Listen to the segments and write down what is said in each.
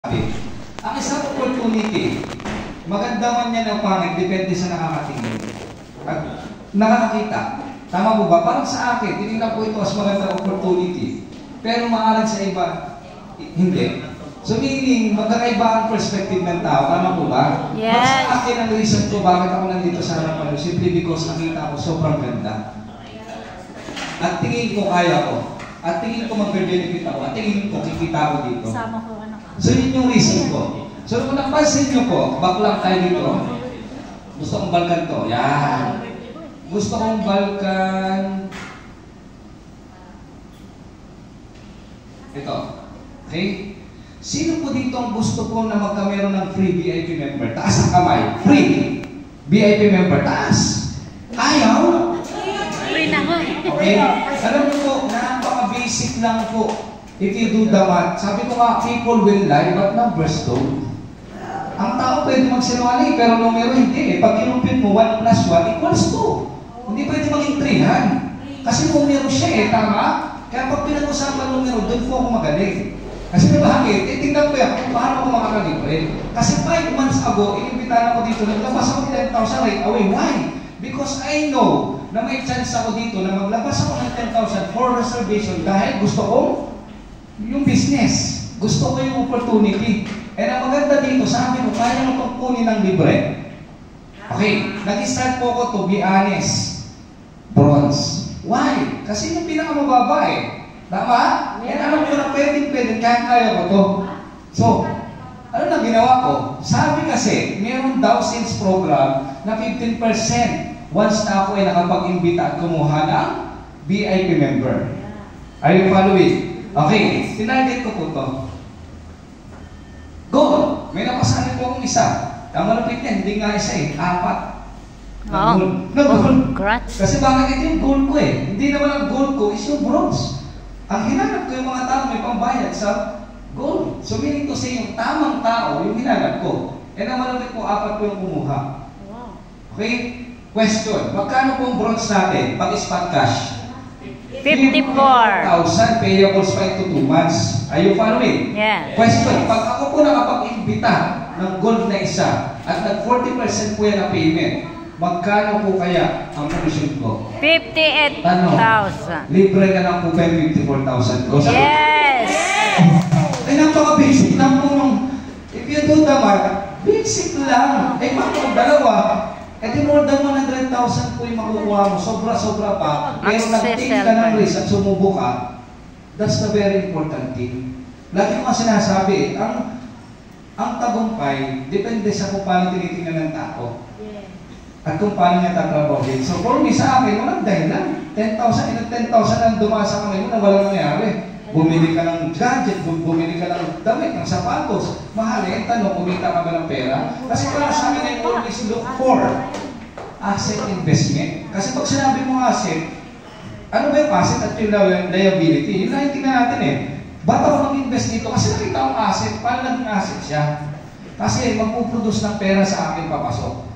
Ang isang opportunity, maganda man yan ang pangit, depende sa nakakatingin at nakakakita. Tama po ba? Parang sa akin, tinignan ko ito as magandang opportunity. Pero maaari sa iba, hindi. So meaning, magkakaiba ang perspective ng tao. Tama po ba? Yes. Mas sa akin ang reason ko bakit ako nandito sa harapan ko, simply because nakita ko sobrang ganda. At tingin ko kaya ko. At tingin ko mag-benefit ako. At tingin ko kikita ko dito. Sama ko anak. So yun yung reason ko. So kung napansin nyo po, back lang tayo dito. Gusto kong balkan to. Yan. Gusto kong balkan. Ito. Okay? Sino po dito ang gusto ko na magkameron ng free VIP member? Taas ang kamay. Free VIP member. Taas. Ayaw. Free na nga. Okay? Alam mo po, napaka-basic lang po. If you do the math, sabi ko nga, people will lie, but numbers don't. Ang tao pwede magsinungaling, pero numero hindi. Pag kinumpit mo, 1 plus 1 equals 2. Hindi pwede maging 300. Kasi numero siya tama? Kaya pag pinag-usapan numero, doon po ako magaling. Kasi bakit? Tingnan ko yan, kung paano ako makakalibre. Kasi 5 months ago, inimbitahan ako dito, naglabas ako 10,000 right away. Why? Because I know na may chance ako dito na maglabas ako ng 10,000 for reservation dahil gusto ko yung business. Gusto ko yung opportunity. And ang maganda dito, sabi ko, kaya mo itong kunin ng libre. Okay, nag-start po ako to be honest. Bronze. Why? Kasi yung pinakamababa Tama? And alam ko na pwede, kaya ko to. So, ano na ginawa ko? Sabi kasi, meron daw sales program na 15% once na ako ay nakapag-imbita at kumuha ng VIP member. Are you following? Okay, tinarget ko po to. Goal! May napasanin po akong isa. Ang malapit niya, hindi nga isa 4. Goal. Kasi bakit ito yung goal ko Hindi naman ang goal ko is yung bronze. Ang hinanap ko yung mga tao may pambayad sa goal. So meaning to say, yung tamang tao, yung hinanap ko. And ang malapit po, 4 po yung kumuha. Okay? Question. Magkano po ang bronze natin pag spot cash? 54,000 payables pa ito 2 months. Are you following? Yeah. Question, pag ako po nakapag-imbita ng gold na isa at nag-40% po yan na payment, magkano po kaya ang commission ko? 58,000. Libre ka lang po ba yung 54,000 ko? Yes! Ay, napaka-basic lang po nung, if you do the math, basic lang. Kung dalawa, di more than 100,000 po yung makukuha mo. Sobra-sobra pa. Pero nag-take ka ng risk at sumubo ka, that's the very important thing. Lagi ko nga sinasabi, ang tagumpay, depende sa kung paano tinitingnan ng tao. At kung paano niya tatrabahin. So for me, sa akin, walang dahilan. 10,000 ang dumasa kami mo na walang nangyari. Bumili ka ng gadget, bumili ka ng damit, ng sapatos. Mahal tanong, kumita ka ba ng pera? Kasi para sa akin, I always look for asset investment. Kasi pag sinabi mo asset, ano ba yung asset at yung liability? Yun lang yung tingnan natin Ba't ako mag-invest dito? Kasi nakita akong asset, paano naging asset siya? Kasi magpuproduce ng pera sa akin papasok.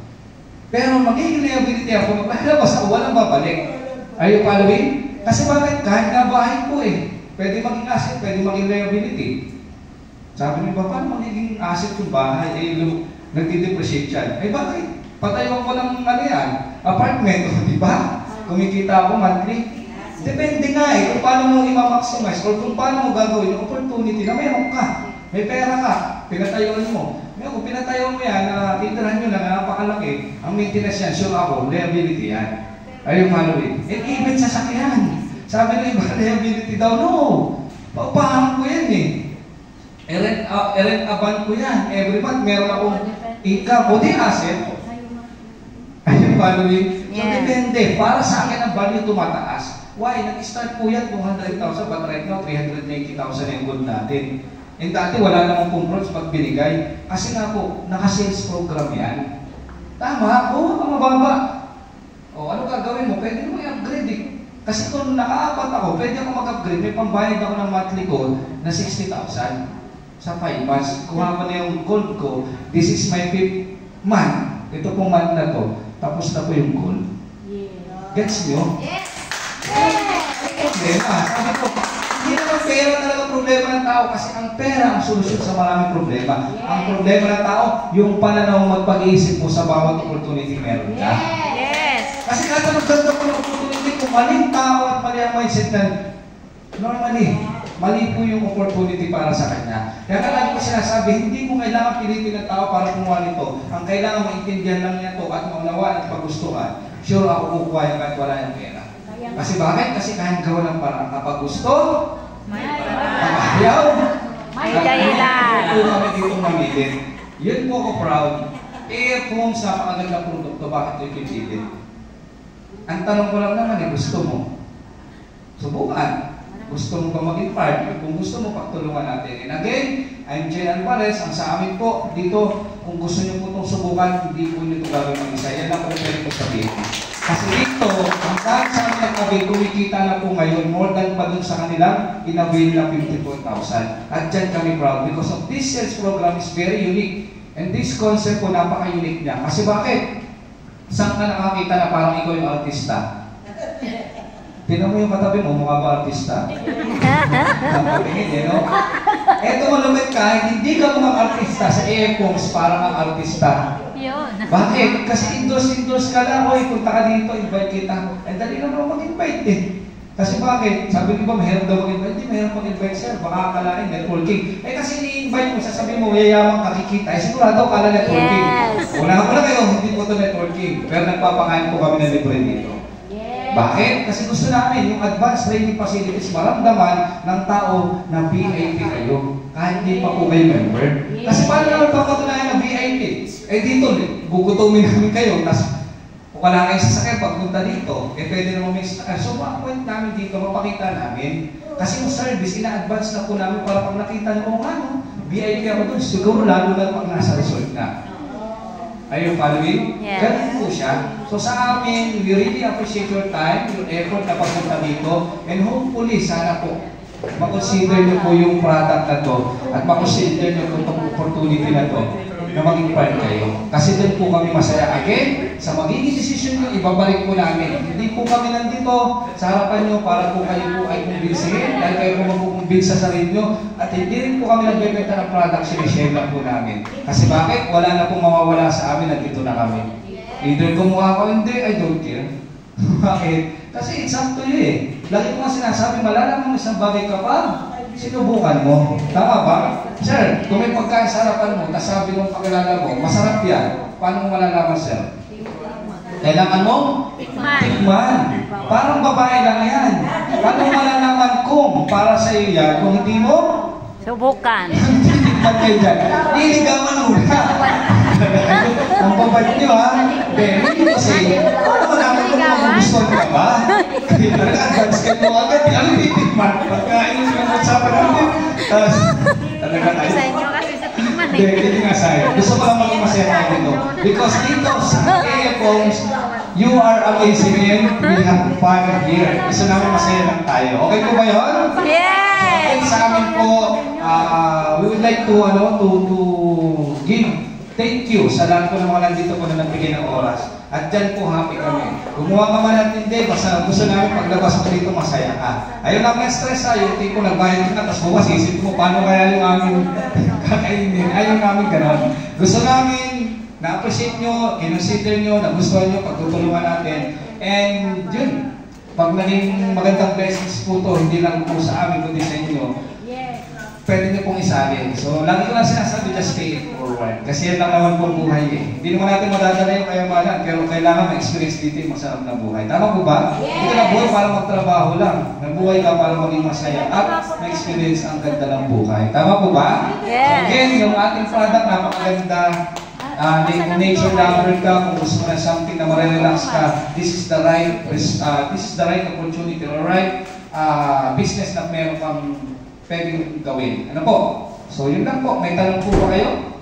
Pero magiging liability ako, maglalabas ako, walang babalik. Are you following? Kasi bakit? Kahit na bahay ko pwede maging asset, pwede maging liability. Sabi niyo ba, paano magiging asset yung bahay? Nagdi-depreciate yan. Bakit? Patayuan ko ng apartment, di ba? Kumikita ako monthly. Depende nga kung paano mo i-maximize or kung paano mo gagawin yung opportunity na mayroon ka. May pera ka, pinatayuan mo. Kung pinatayuan mo yan, titirahan nyo na napakalaki, ang maintenance yan, sure ako, liability yan. Are you following? And even sa sakyan. Sabi na iba, liability daw, no. Paupahan ko yan rent-a-van ko yan. Every month, meron akong income. O di asset. Are you following? So, depende. Para sa akin, ang value tumataas. Why? Nag-start po yan 200,000, but right now, 390,000 yung gold natin. And dati, wala namang pong bronze pag binigay. Kasi nga po, naka-sales program yan. Tama, ang mababa. O, ano gagawin mo? Pwede mo i-upgrade Kasi kung naka-apat ako, pwede ako mag-upgrade. May pambayad ako ng monthly gold na 60,000 sa 5 months. Kuha ko na yung gold ko. This is my 5th month. Ito pong month na to. Tapos na po yung gold. Gets nyo? Yes! Problema. Sabi ko, Hindi naman pera talaga problema ng tao kasi ang pera ang solusyon sa maraming problema. Ang problema ng tao, yung pananaw magpag-iisip mo sa bawat opportunity meron ka. Yes. Kasi kahit anong ganda ko ng opportunity, kung maling tao at mali ang mindset na, normally, mali po yung opportunity para sa kanya. Kaya lagi ko sinasabi, hindi mo kailangan pilitin ng tao para kumuha nito. Ang kailangan maintindihan lang niya ito at maunawaan at paggustuhan. Sure ako kukuha yan kahit wala yung pera. Kasi bakit? Kasi kaya gawa ng parang kapag gusto, kapag ayaw, May dahilan. po kami dito mamilin. Yun po ako proud. Earphones, napakagandang produkto, bakit ito pipilin? Ang tanong ko lang naman, gusto mo? Subukan. Gusto mo ba maging part? Kung gusto mo, pagtulungan natin. And again, I'm Jay Alvarez. Ang sa amin po, dito, kung gusto niyo po itong subukan, hindi po niyo ito gawin mag-isa. Yan ang po pwede ko sabihin. Kasi dito, ang dahil sa amin nagkabay, kumikita na po ngayon, more than pa dun sa kanilang inavail na 54,000. At dyan kami proud because of this sales program is very unique. And this concept po, napaka-unique niya. Kasi bakit? Saan ka nakakita na parang ikaw yung artista? Tinan mo yung katabi mo, mukha ba artista? Napatingin, eh, no? Eto malupit ka, hindi ka mukhang artista sa earphones, parang ang artista. Yun. Bakit? Kasi endorse ka lang, oy, punta ka dito, invite kita. Eh, dali lang ako mag-invite eh. Kasi bakit? Sabi ko ba, mahirap daw mag-invite? Hindi, mahirap mag-invite, sir. Baka akalain, networking. Eh kasi ni-invite mo, sasabihin mo, yayamang kakikita. Eh sigurado akala networking. Yes. Una kayo, hindi po ito networking. Pero nagpapakain po kami ng libre dito. Bakit? Kasi gusto namin yung advanced training facilities maramdaman ng tao na VIP kayo. Kahit hindi pa po kayo member. Kasi paano naman papatunayan na VIP? Eh dito, gugutumin namin kayo. Tapos kung wala kayong sasakyan pagpunta dito, eh pwede naman may sasakyan. So ma-point namin dito, mapakita namin. Kasi yung service, ina-advance na po namin para pag nakita nyo, oh ano, VIP ako doon. Siguro lalo na pag nasa resort na. Ayun, following? Yes. Ganun po siya. So sa amin, we really appreciate your time, your effort na pagpunta dito, and hopefully, sana po, makonsider nyo po yung product na to, at makonsider nyo po itong opportunity na to, na maging part kayo. Kasi doon po kami masaya. Again, sa magiging decision nyo, ibabalik po namin. Hindi po kami nandito sa harapan nyo para po kayo po ay kumbinsihin, dahil kayo po magkukumbins sa sarili nyo, at hindi rin po kami nagbebenta ng product, sinishare lang po namin. Kasi bakit? Wala na pong mawawala sa amin, nandito na kami. Either kumuha ko, hindi, I don't care. Bakit? Kasi it's up to you eh. Lagi ko nga sinasabi, malalaman mo isang bagay ka pa, sinubukan mo. Tama ba? Sir, kung may pagkain sa harapan mo, tapos sabi ng kakilala mo, masarap yan, paano mo malalaman, sir? Kailangan mo? Tikman. Tikman. Parang babae lang yan. Paano malalaman kung para sa iyo yan, kung hindi mo? Subukan. Tikman kayo dyan. Niligawan muna. Ang babad nyo ha. Very kasi, paano malaman kung magugustuhan ka ba? Kaya advance kayo mo agad. Ano titikman? Pagkain yung pinag-usapan natin. Tapos, talaga tayo. Sa inyo kasi sa tikman eh. Hindi nga sa'yo. Gusto ko lang maging masaya tayo dito. Because dito sa earphones, you are amazing and we have fun here. Gusto namin masaya lang tayo. Okay po ba yun? Yes! Sa amin po, we would like to give thank you sa lahat po ng mga nandito po na nagbigay ng oras. At dyan po happy kami. Gumawa ka man at hindi, basta gusto namin paglabas mo dito masaya ka. Ayaw lang may stress ha, yung tipo nagbayad ka na, tapos bukas isip mo paano kaya yung aming kakainin. Ayaw namin ganon. Gusto namin na-appreciate nyo, kinonsider nyo, nagustuhan nyo, pagtutulungan natin. And yun, pag naging magandang blessings po to, hindi lang po sa amin, kundi sa inyo, pwede nyo pong isalin. So, lagi ko lang sinasabi, just pay it forward. Kasi yan lang naman pong buhay eh. Hindi naman natin madadala yung kayamanan, pero kailangan ma-experience dito yung masarap na buhay. Tama po ba? Hindi ka nabuhay para magtrabaho lang. Nabuhay ka para maging masaya at ma-experience ang ganda ng buhay. Tama po ba? Yes. Again, yung ating product, napakaganda. Nature lover ka, kung gusto mo na something na marirelax ka, this is the right opportunity or right business na meron kang pwedeng gawin. Ano po? So yun lang po. May tanong po ba kayo?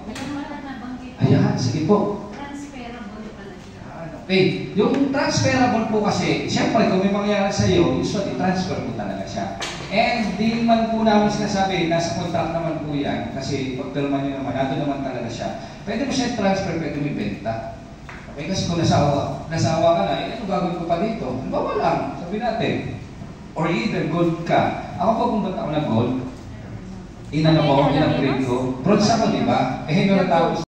Ayan, sige po. Transferable pala siya. Okay. Yung transferable po kasi, siyempre kung may mangyari sa iyo, usually transfer po talaga siya. And di man po namin sinasabi, nasa contract naman po yan, kasi pagpirma nyo naman, nato naman talaga siya. Pwede mo siya transfer, pwede mo ibenta. Okay, kasi kung nasawa ka na, eh, ano gagawin ko pa dito? Bawa lang, sabi natin. or either gold ka. Ako po kung ba't ako na gold, inano ko, in-upgrade ko. Bronze ako, di ba? Eh, hindi ko natapos